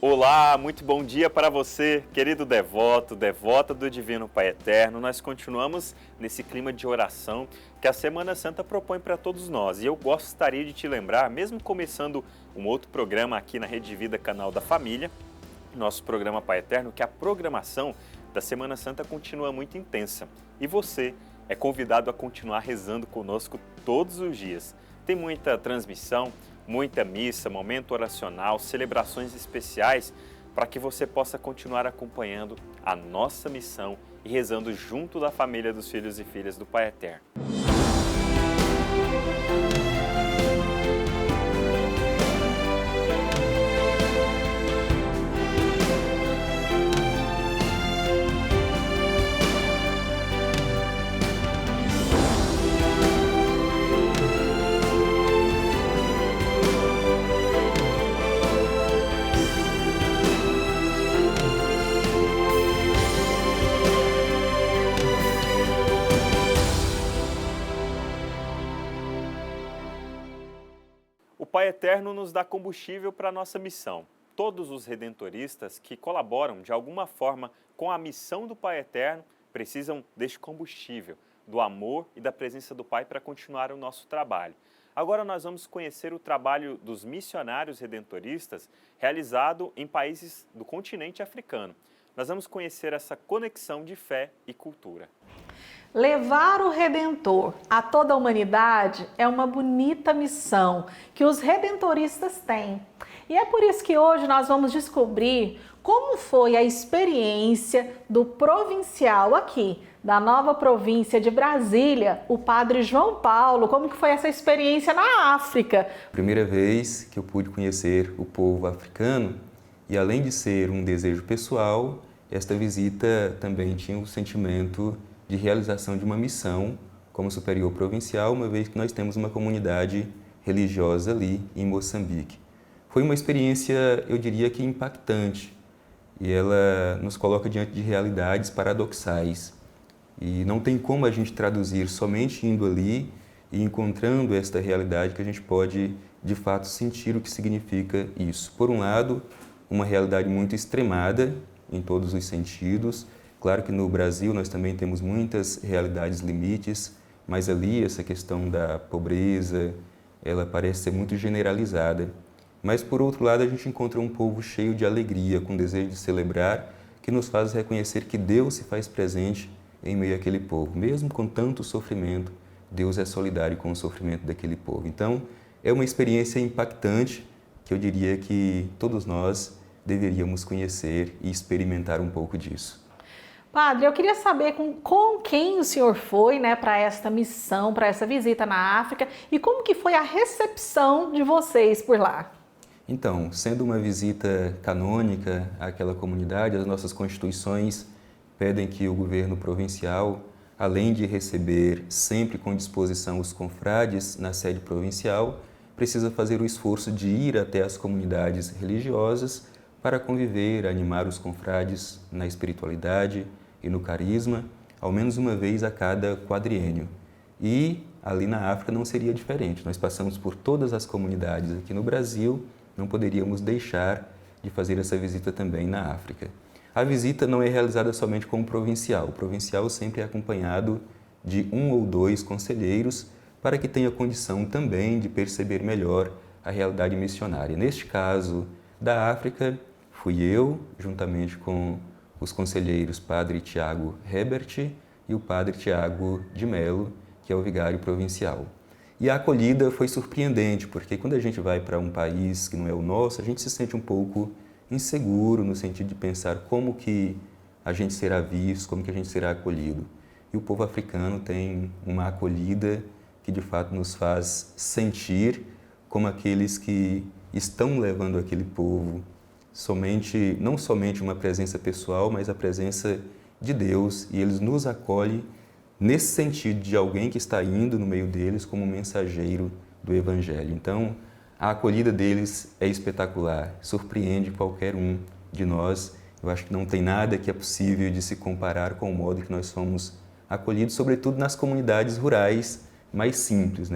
Olá, muito bom dia para você, querido devoto, devota do Divino Pai Eterno. Nós continuamos nesse clima de oração que a Semana Santa propõe para todos nós. E eu gostaria de te lembrar, mesmo começando um outro programa aqui na Rede de Vida, canal da família, nosso programa Pai Eterno, que a programação da Semana Santa continua muito intensa. E você é convidado a continuar rezando conosco todos os dias. Tem muita transmissão, muita missa, momento oracional, celebrações especiais para que você possa continuar acompanhando a nossa missão e rezando junto da família dos filhos e filhas do Pai Eterno. O Pai Eterno nos dá combustível para a nossa missão. Todos os redentoristas que colaboram de alguma forma com a missão do Pai Eterno precisam deste combustível, do amor e da presença do Pai para continuar o nosso trabalho. Agora nós vamos conhecer o trabalho dos missionários redentoristas realizado em países do continente africano. Nós vamos conhecer essa conexão de fé e cultura. Levar o Redentor a toda a humanidade é uma bonita missão que os redentoristas têm. E é por isso que hoje nós vamos descobrir como foi a experiência do provincial aqui, da nova província de Brasília, o Padre João Paulo, como que foi essa experiência na África. Primeira vez que eu pude conhecer o povo africano e além de ser um desejo pessoal, esta visita também tinha o sentimento de realização de uma missão como superior provincial, uma vez que nós temos uma comunidade religiosa ali em Moçambique. Foi uma experiência, eu diria que impactante, e ela nos coloca diante de realidades paradoxais. E não tem como a gente traduzir somente indo ali e encontrando esta realidade que a gente pode, de fato, sentir o que significa isso. Por um lado, uma realidade muito extremada em todos os sentidos. Claro que no Brasil nós também temos muitas realidades limites, mas ali essa questão da pobreza, ela parece ser muito generalizada. Mas por outro lado a gente encontra um povo cheio de alegria, com desejo de celebrar, que nos faz reconhecer que Deus se faz presente em meio àquele povo. Mesmo com tanto sofrimento, Deus é solidário com o sofrimento daquele povo. Então é uma experiência impactante que eu diria que todos nós deveríamos conhecer e experimentar um pouco disso. Padre, eu queria saber com quem o senhor foi, para esta missão, para essa visita na África e como que foi a recepção de vocês por lá? Então, sendo uma visita canônica àquela comunidade, as nossas constituições pedem que o governo provincial, além de receber sempre com disposição os confrades na sede provincial, precisa fazer o esforço de ir até as comunidades religiosas para conviver, animar os confrades na espiritualidade e no carisma, ao menos uma vez a cada quadriênio. E ali na África não seria diferente. Nós passamos por todas as comunidades aqui no Brasil, não poderíamos deixar de fazer essa visita também na África. A visita não é realizada somente com o provincial. O provincial sempre é acompanhado de 1 ou 2 conselheiros para que tenha condição também de perceber melhor a realidade missionária. Neste caso da África, fui eu, juntamente com os conselheiros Padre Tiago Hebert e o Padre Tiago de Melo, que é o vigário provincial. E a acolhida foi surpreendente, porque quando a gente vai para um país que não é o nosso, a gente se sente um pouco inseguro no sentido de pensar como que a gente será visto, como que a gente será acolhido. E o povo africano tem uma acolhida que de fato nos faz sentir como aqueles que estão levando aquele povo não somente uma presença pessoal, mas a presença de Deus, e eles nos acolhem nesse sentido de alguém que está indo no meio deles como mensageiro do Evangelho. Então, a acolhida deles é espetacular, surpreende qualquer um de nós. Eu acho que não tem nada que é possível de se comparar com o modo que nós somos acolhidos, sobretudo nas comunidades rurais mais simples,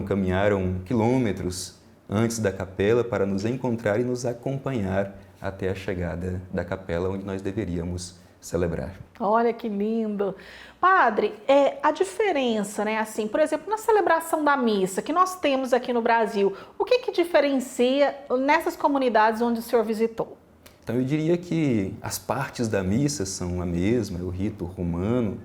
caminharam quilômetros antes da capela para nos encontrar e nos acompanhar até a chegada da capela onde nós deveríamos celebrar. Olha que lindo! Padre, a diferença, né? Assim, por exemplo, na celebração da missa que nós temos aqui no Brasil, o que diferencia nessas comunidades onde o senhor visitou? Então eu diria que as partes da missa são a mesma, é o rito romano,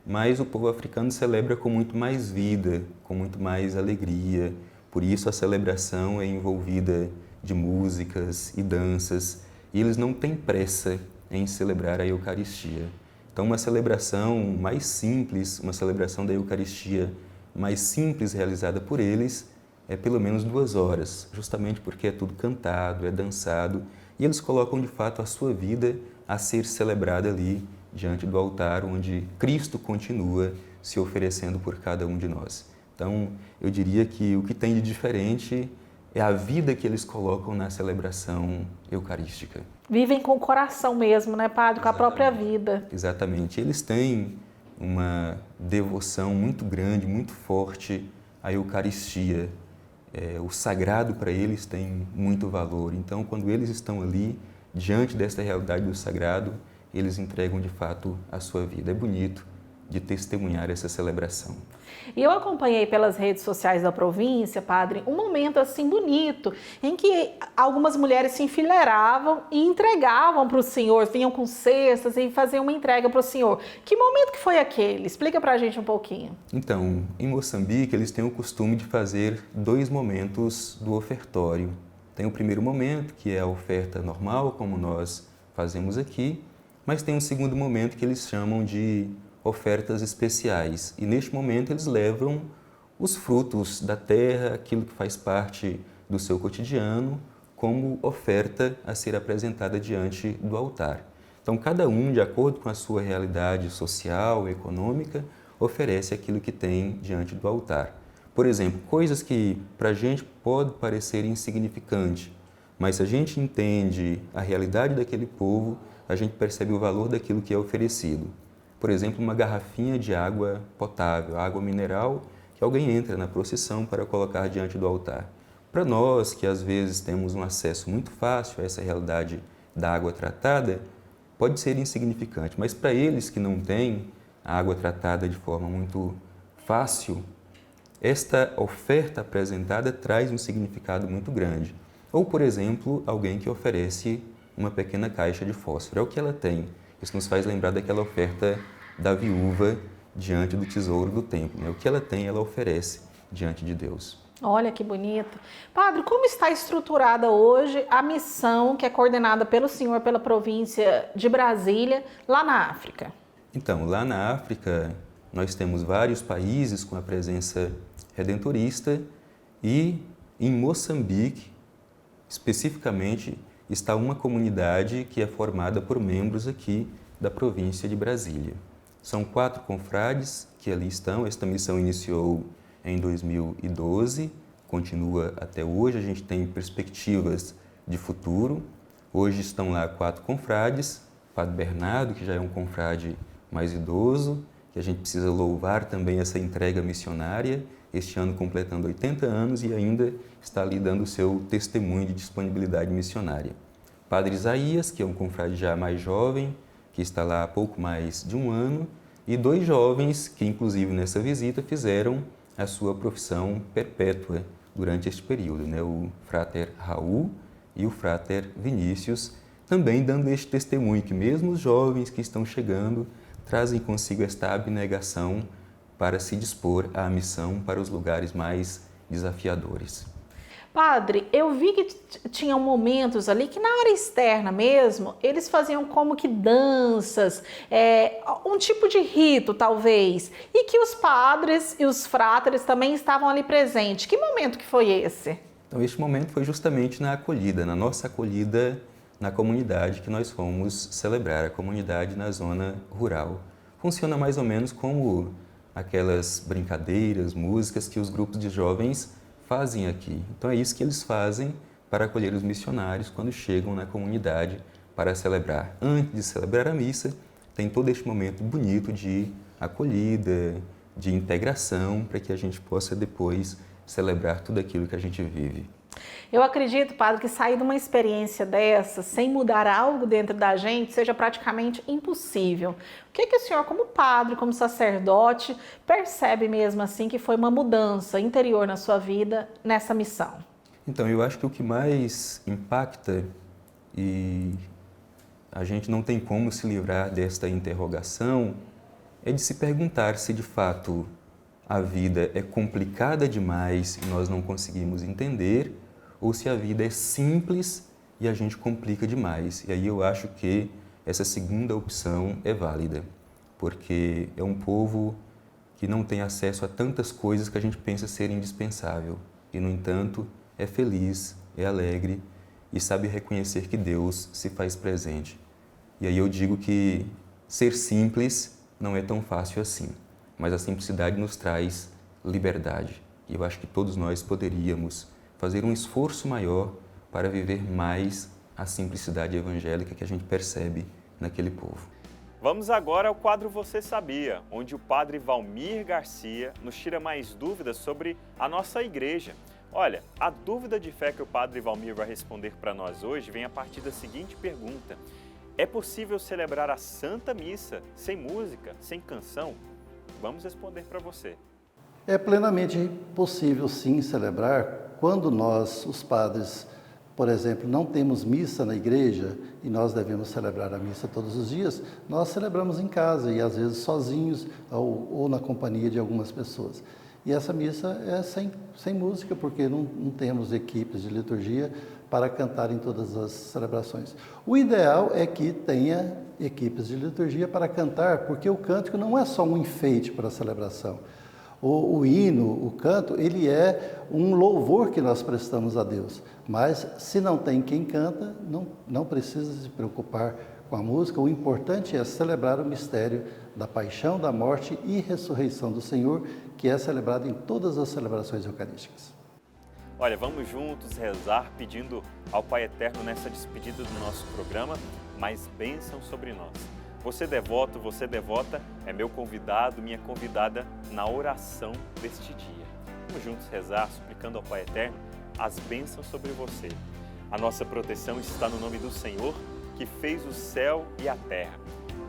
mas o povo africano celebra com muito mais vida, com muito mais alegria. Por isso a celebração é envolvida de músicas e danças, e eles não têm pressa em celebrar a Eucaristia. Então uma celebração mais simples, uma celebração da Eucaristia mais simples realizada por eles é pelo menos 2 horas, justamente porque é tudo cantado, é dançado, e eles colocam de fato a sua vida a ser celebrada ali diante do altar onde Cristo continua se oferecendo por cada um de nós. Então eu diria que o que tem de diferente é a vida que eles colocam na celebração eucarística. Vivem com o coração mesmo, né, Padre? Com a própria vida. Exatamente. Eles têm uma devoção muito grande, muito forte à Eucaristia. O sagrado para eles tem muito valor. Então, quando eles estão ali, diante desta realidade do sagrado, eles entregam de fato a sua vida. É bonito de testemunhar essa celebração. E eu acompanhei pelas redes sociais da província, Padre, um momento assim bonito, em que algumas mulheres se enfileiravam e entregavam para o Senhor, vinham com cestas e faziam uma entrega para o Senhor. Que momento que foi aquele? Explica para a gente um pouquinho. Então, em Moçambique, eles têm o costume de fazer 2 momentos do ofertório. Tem o primeiro momento, que é a oferta normal, como nós fazemos aqui, mas tem um segundo momento que eles chamam de ofertas especiais. E neste momento eles levam os frutos da terra, aquilo que faz parte do seu cotidiano, como oferta a ser apresentada diante do altar. Então cada um, de acordo com a sua realidade social, econômica, oferece aquilo que tem diante do altar. Por exemplo, coisas que para a gente pode parecer insignificante, mas se a gente entende a realidade daquele povo, a gente percebe o valor daquilo que é oferecido. Por exemplo, uma garrafinha de água potável, água mineral, que alguém entra na procissão para colocar diante do altar. Para nós, que às vezes temos um acesso muito fácil a essa realidade da água tratada, pode ser insignificante, mas para eles que não têm a água tratada de forma muito fácil, esta oferta apresentada traz um significado muito grande. Ou, por exemplo, alguém que oferece uma pequena caixa de fósforo. É o que ela tem. Isso nos faz lembrar daquela oferta da viúva diante do tesouro do templo, né? O que ela tem, ela oferece diante de Deus. Olha que bonito. Padre, como está estruturada hoje a missão que é coordenada pelo senhor, pela província de Brasília, lá na África? Então, lá na África, nós temos vários países com a presença redentorista e em Moçambique, especificamente, está uma comunidade que é formada por membros aqui da província de Brasília. São 4 confrades que ali estão. Esta missão iniciou em 2012, continua até hoje. A gente tem perspectivas de futuro. Hoje estão lá 4 confrades. Padre Bernardo, que já é um confrade mais idoso, que a gente precisa louvar também essa entrega missionária, este ano completando 80 anos e ainda está ali dando o seu testemunho de disponibilidade missionária. Padre Isaías, que é um confrade já mais jovem, que está lá há pouco mais de um ano, e 2 jovens que, inclusive nessa visita, fizeram a sua profissão perpétua durante este período, né? O Frater Raul e o Frater Vinícius, também dando este testemunho que mesmo os jovens que estão chegando trazem consigo esta abnegação para se dispor à missão para os lugares mais desafiadores. Padre, eu vi que tinham momentos ali que na área externa mesmo, eles faziam como que danças, um tipo de rito talvez, e que os padres e os fráteres também estavam ali presentes. Que momento que foi esse? Então, este momento foi justamente na acolhida, na nossa acolhida na comunidade que nós fomos celebrar, a comunidade na zona rural. Funciona mais ou menos como aquelas brincadeiras, músicas que os grupos de jovens fazem aqui. Então é isso que eles fazem para acolher os missionários quando chegam na comunidade para celebrar. Antes de celebrar a missa, tem todo este momento bonito de acolhida, de integração, para que a gente possa depois celebrar tudo aquilo que a gente vive. Eu acredito, padre, que sair de uma experiência dessa, sem mudar algo dentro da gente, seja praticamente impossível. O que o senhor, como padre, como sacerdote, percebe mesmo assim que foi uma mudança interior na sua vida, nessa missão? Então, eu acho que o que mais impacta, e a gente não tem como se livrar desta interrogação, é de se perguntar se de fato a vida é complicada demais e nós não conseguimos entender, ou se a vida é simples e a gente complica demais. E aí eu acho que essa segunda opção é válida, porque é um povo que não tem acesso a tantas coisas que a gente pensa ser indispensável. E, no entanto, é feliz, é alegre e sabe reconhecer que Deus se faz presente. E aí eu digo que ser simples não é tão fácil assim, mas a simplicidade nos traz liberdade. E eu acho que todos nós poderíamos fazer um esforço maior para viver mais a simplicidade evangélica que a gente percebe naquele povo. Vamos agora ao quadro Você Sabia, onde o padre Valmir Garcia nos tira mais dúvidas sobre a nossa igreja. Olha, a dúvida de fé que o padre Valmir vai responder para nós hoje vem a partir da seguinte pergunta: é possível celebrar a Santa Missa sem música, sem canção? Vamos responder para você. É plenamente possível, sim, celebrar quando nós, os padres, por exemplo, não temos missa na igreja e nós devemos celebrar a missa todos os dias, nós celebramos em casa e às vezes sozinhos ou na companhia de algumas pessoas. E essa missa é sem música, porque não temos equipes de liturgia para cantar em todas as celebrações. O ideal é que tenha equipes de liturgia para cantar, porque o cântico não é só um enfeite para a celebração. O hino, o canto, ele é um louvor que nós prestamos a Deus. Mas se não tem quem canta, não precisa se preocupar com a música. O importante é celebrar o mistério da paixão, da morte e ressurreição do Senhor, que é celebrado em todas as celebrações eucarísticas. Olha, vamos juntos rezar pedindo ao Pai Eterno nessa despedida do nosso programa mais bênção sobre nós. Você devoto, você devota, é meu convidado, minha convidada na oração deste dia. Vamos juntos rezar, suplicando ao Pai Eterno as bênçãos sobre você. A nossa proteção está no nome do Senhor, que fez o céu e a terra.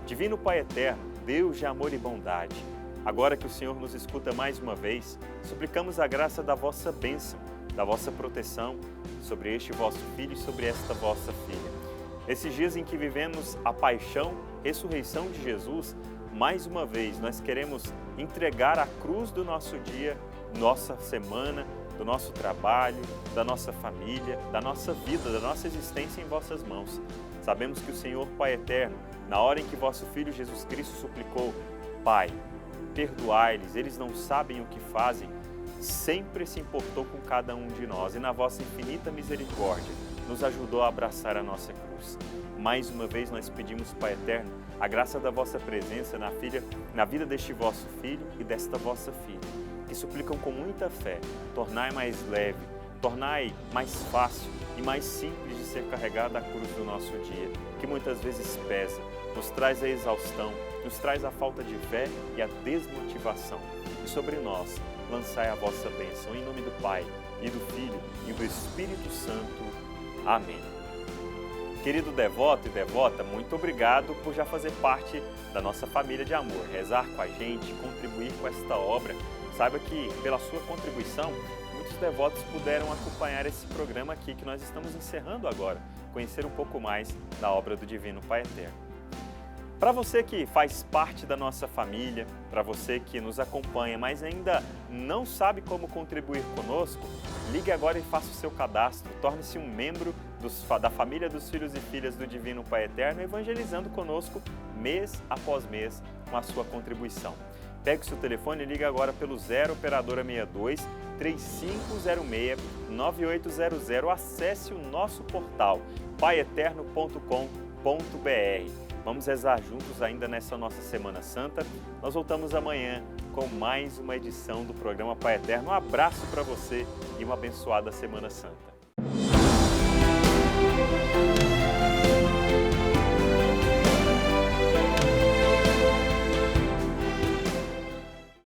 Divino Pai Eterno, Deus de amor e bondade, agora que o Senhor nos escuta mais uma vez, suplicamos a graça da vossa bênção, da vossa proteção sobre este vosso filho e sobre esta vossa filha. Esses dias em que vivemos a paixão, ressurreição de Jesus, mais uma vez nós queremos entregar a cruz do nosso dia, nossa semana, do nosso trabalho, da nossa família, da nossa vida, da nossa existência em vossas mãos. Sabemos que o Senhor Pai Eterno, na hora em que vosso Filho Jesus Cristo suplicou: Pai, perdoai-lhes, eles não sabem o que fazem, sempre se importou com cada um de nós e na vossa infinita misericórdia nos ajudou a abraçar a nossa cruz. Mais uma vez nós pedimos, Pai Eterno, a graça da vossa presença na vida deste vosso filho e desta vossa filha, que suplicam com muita fé: tornai mais leve, tornai mais fácil e mais simples de ser carregada a cruz do nosso dia, que muitas vezes pesa, nos traz a exaustão, nos traz a falta de fé e a desmotivação. E sobre nós, lançai a vossa bênção, em nome do Pai, e do Filho, e do Espírito Santo. Amém. Querido devoto e devota, muito obrigado por já fazer parte da nossa família de amor, rezar com a gente, contribuir com esta obra. Saiba que, pela sua contribuição, muitos devotos puderam acompanhar esse programa aqui que nós estamos encerrando agora, conhecer um pouco mais da obra do Divino Pai Eterno. Para você que faz parte da nossa família, para você que nos acompanha, mas ainda não sabe como contribuir conosco, ligue agora e faça o seu cadastro, torne-se um membro da família dos filhos e filhas do Divino Pai Eterno, evangelizando conosco mês após mês com a sua contribuição. Pegue o seu telefone e ligue agora pelo 0 Operadora 62 3506 9800. Acesse o nosso portal paieterno.com.br. Vamos rezar juntos ainda nessa nossa Semana Santa. Nós voltamos amanhã com mais uma edição do programa Pai Eterno. Um abraço para você e uma abençoada Semana Santa.